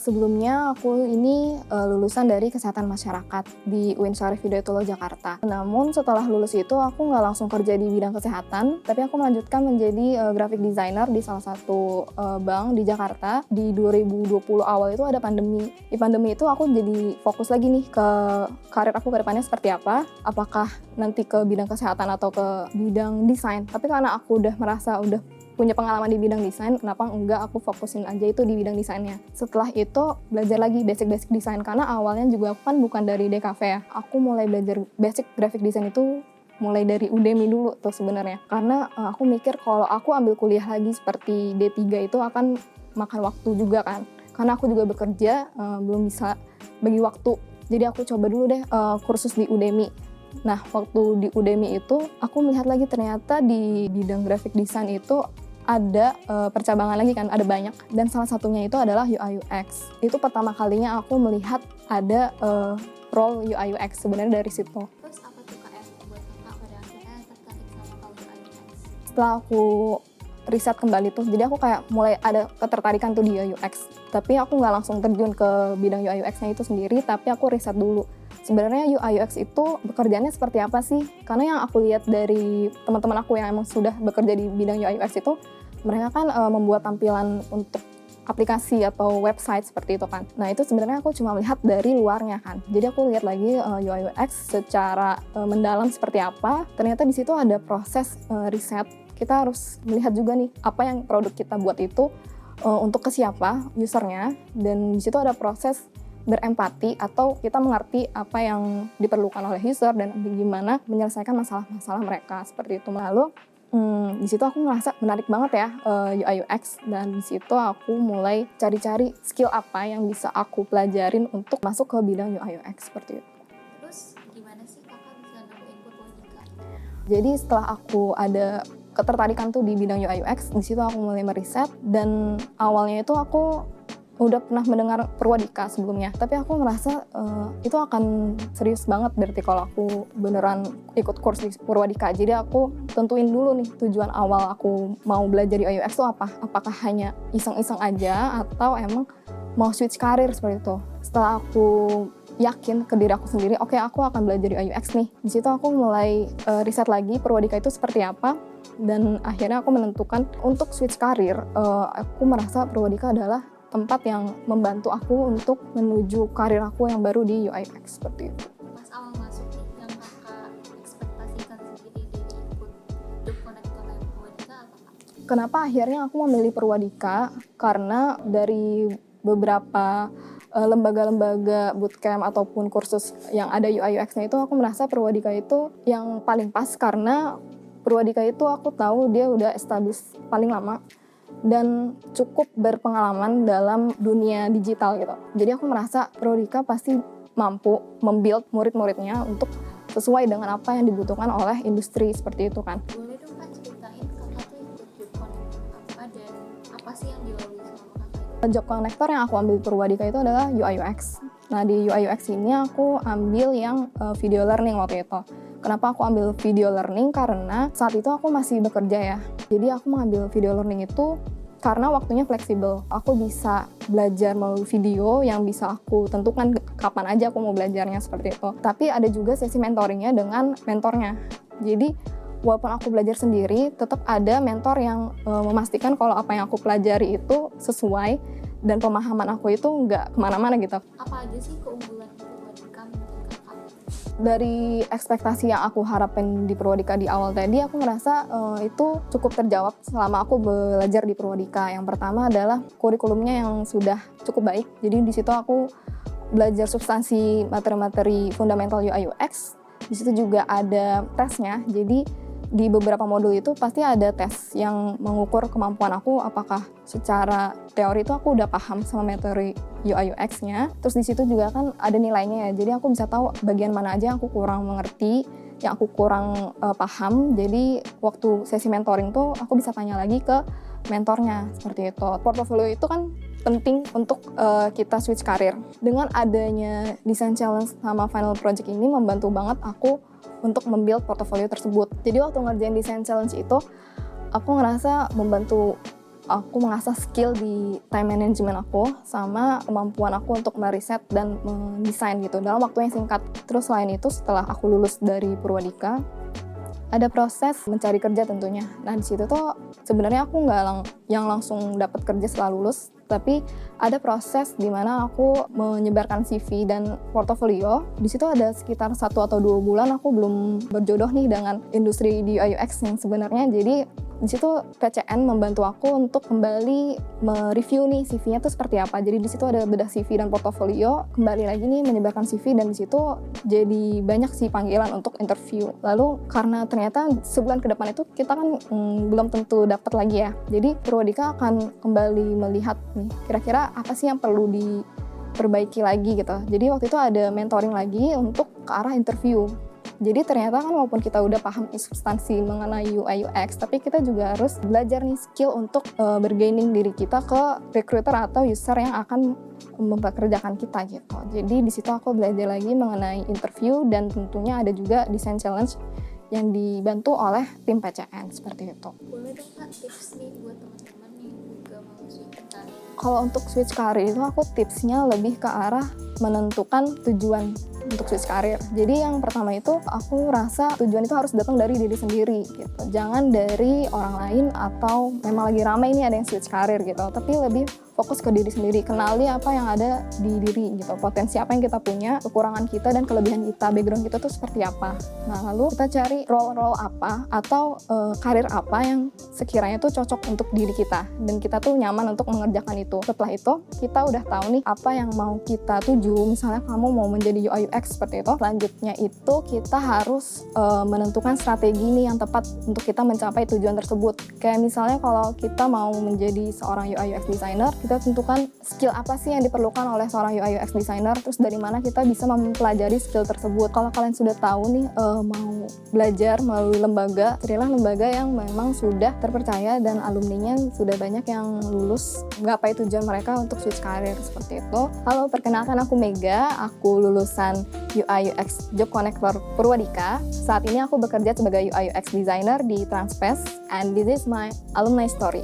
Sebelumnya aku ini lulusan dari Kesehatan Masyarakat di UIN Syarif Hidayatullah Jakarta. Namun setelah lulus itu aku nggak langsung kerja di bidang kesehatan, tapi aku melanjutkan menjadi graphic designer di salah satu bank di Jakarta. Di 2020 awal itu ada pandemi. Di pandemi itu aku jadi fokus lagi nih ke karir aku ke depannya seperti apa. Apakah nanti ke bidang kesehatan atau ke bidang desain. Tapi karena aku udah merasa udah punya pengalaman di bidang desain, kenapa enggak aku fokusin aja itu di bidang desainnya. Setelah itu belajar lagi basic-basic desain, karena awalnya juga aku kan bukan dari DKV ya. Aku mulai belajar basic graphic design itu mulai dari Udemy dulu tuh sebenarnya. Karena aku mikir kalau aku ambil kuliah lagi seperti D3 itu akan makan waktu juga kan. Karena aku juga bekerja, belum bisa bagi waktu. Jadi aku coba dulu deh kursus di Udemy. Nah, waktu di Udemy itu aku melihat lagi ternyata di bidang graphic design itu ada percabangan lagi kan, ada banyak. Dan salah satunya itu adalah UI UX. Itu pertama kalinya aku melihat ada role UI UX sebenarnya dari situ. Terus apa tuh Kak yang buat Kakak pada akhirnya tertarik sama kalau UI UX? Setelah aku riset kembali tuh, jadi aku kayak mulai ada ketertarikan tuh di UI UX. Tapi aku nggak langsung terjun ke bidang UI UX-nya itu sendiri, tapi aku riset dulu. Sebenarnya UI UX itu pekerjaannya seperti apa sih? Karena yang aku lihat dari teman-teman aku yang emang sudah bekerja di bidang UI UX itu, mereka kan membuat tampilan untuk aplikasi atau website seperti itu kan. Nah itu sebenarnya aku cuma melihat dari luarnya kan. Jadi aku lihat lagi UI UX secara mendalam seperti apa. Ternyata di situ ada proses riset. Kita harus melihat juga nih apa yang produk kita buat itu untuk ke siapa usernya. Dan di situ ada proses berempati atau kita mengerti apa yang diperlukan oleh user dan bagaimana menyelesaikan masalah-masalah mereka seperti itu. Lalu di situ aku ngerasa menarik banget ya UI UX, dan di situ aku mulai cari-cari skill apa yang bisa aku pelajarin untuk masuk ke bidang UI UX seperti itu. Terus gimana sih Kakak bisa nemuin Purwadika? Jadi setelah aku ada ketertarikan tuh di bidang UI UX, di situ aku mulai meriset, dan awalnya itu aku udah pernah mendengar Purwadika sebelumnya, tapi aku merasa itu akan serius banget berarti kalau aku beneran ikut course di Purwadika. Jadi aku tentuin dulu nih tujuan awal aku mau belajar UI UX itu apa. Apakah hanya iseng-iseng aja atau emang mau switch karir seperti itu. Setelah aku yakin ke diri aku sendiri, oke, aku akan belajar UI UX nih. Di situ aku mulai riset lagi Purwadika itu seperti apa, dan akhirnya aku menentukan untuk switch karir. Aku merasa Purwadika adalah tempat yang membantu aku untuk menuju karir aku yang baru di UI UX seperti itu. Pas awal masuk nih yang Kakak ekspektasikan sendiri dari ikut job connector Purwadika apa Kak? Kenapa akhirnya aku memilih Purwadika? Karena dari beberapa lembaga-lembaga bootcamp ataupun kursus yang ada UI UX-nya itu, aku merasa Purwadika itu yang paling pas, karena Purwadika itu aku tahu dia udah established paling lama dan cukup berpengalaman dalam dunia digital gitu. Jadi aku merasa Purwadika pasti mampu membuild murid-muridnya untuk sesuai dengan apa yang dibutuhkan oleh industri seperti itu kan. Boleh dong Kak ceritain Kakak tuh ikut job connector apa dan apa sih yang dilalui sama Kakak? Job connector yang aku ambil di Purwadika itu adalah UI UX. Nah di UI UX ini aku ambil yang video learning waktu itu. Kenapa aku ambil video learning? Karena saat itu aku masih bekerja ya. Jadi aku mengambil video learning itu karena waktunya fleksibel. Aku bisa belajar melalui video yang bisa aku tentukan kapan aja aku mau belajarnya seperti itu. Tapi ada juga sesi mentoringnya dengan mentornya. Jadi walaupun aku belajar sendiri, tetap ada mentor yang memastikan kalau apa yang aku pelajari itu sesuai dan pemahaman aku itu nggak kemana-mana gitu. Apa aja sih keunggulan Purwadika menurut Kakak? Dari ekspektasi yang aku harapin di Purwadika di awal tadi, aku ngerasa itu cukup terjawab selama aku belajar di Purwadika. Yang pertama adalah kurikulumnya yang sudah cukup baik. Jadi di situ aku belajar substansi materi-materi fundamental UI UX. Di situ juga ada tesnya. Jadi di beberapa modul itu pasti ada tes yang mengukur kemampuan aku, apakah secara teori itu aku udah paham sama materi UI UX-nya. Terus di situ juga kan ada nilainya ya, jadi aku bisa tahu bagian mana aja yang aku kurang mengerti, yang aku kurang paham. Jadi waktu sesi mentoring tuh aku bisa tanya lagi ke mentornya seperti itu. Portofolio itu kan penting untuk kita switch karir. Dengan adanya design challenge sama final project ini membantu banget aku untuk membuild portofolio tersebut. Jadi waktu ngerjain design challenge itu, aku ngerasa membantu aku mengasah skill di time management aku sama kemampuan aku untuk meriset dan mendesain gitu dalam waktu yang singkat. Terus selain itu setelah aku lulus dari Purwadika, ada proses mencari kerja tentunya. Nah di situ tuh sebenarnya aku nggak yang langsung dapat kerja setelah lulus, tapi ada proses di mana aku menyebarkan CV dan portofolio. Di situ ada sekitar 1 atau 2 bulan aku belum berjodoh nih dengan industri di UI UX yang sebenarnya. Jadi di situ PCN membantu aku untuk kembali mereview nih CV-nya tuh seperti apa. Jadi di situ ada bedah CV dan portofolio, kembali lagi nih menyebarkan CV, dan di situ jadi banyak sih panggilan untuk interview. Lalu karena ternyata sebulan ke depan itu kita kan belum tentu dapat lagi ya. Jadi Purwadika akan kembali melihat nih kira-kira apa sih yang perlu diperbaiki lagi gitu. Jadi waktu itu ada mentoring lagi untuk ke arah interview. Jadi ternyata kan walaupun kita udah paham substansi mengenai UI UX, tapi kita juga harus belajar nih skill untuk bergaining diri kita ke recruiter atau user yang akan mempekerjakan kita gitu. Jadi di situ aku belajar lagi mengenai interview, dan tentunya ada juga design challenge yang dibantu oleh tim PCN seperti itu. Boleh dong Kak tips nih buat teman-teman yang juga mau switch karir? Kalau untuk switch karir itu aku tipsnya lebih ke arah menentukan tujuan untuk switch karir. Jadi yang pertama itu aku rasa tujuan itu harus datang dari diri sendiri gitu. Jangan dari orang lain atau memang lagi ramai ini ada yang switch karir gitu. Tapi lebih fokus ke diri sendiri, kenali apa yang ada di diri gitu, potensi apa yang kita punya, kekurangan kita dan kelebihan kita, background kita tuh seperti apa. Nah lalu kita cari role apa atau karir apa yang sekiranya tuh cocok untuk diri kita dan kita tuh nyaman untuk mengerjakan itu. Setelah itu kita udah tahu nih apa yang mau kita tuju. Misalnya kamu mau menjadi UI UX seperti itu, selanjutnya itu kita harus menentukan strategi nih yang tepat untuk kita mencapai tujuan tersebut. Kayak misalnya kalau kita mau menjadi seorang UI UX designer, kita tentukan skill apa sih yang diperlukan oleh seorang UI UX designer, terus dari mana kita bisa mempelajari skill tersebut. Kalau kalian sudah tahu nih mau belajar melalui lembaga, carilah lembaga yang memang sudah terpercaya dan alumninya sudah banyak yang lulus menggapai tujuan mereka untuk switch karir seperti itu. Halo, perkenalkan aku Mega, aku lulusan UI UX Job Connector Purwadika. Saat ini aku bekerja sebagai UI UX designer di Transpace, and this is my alumni story.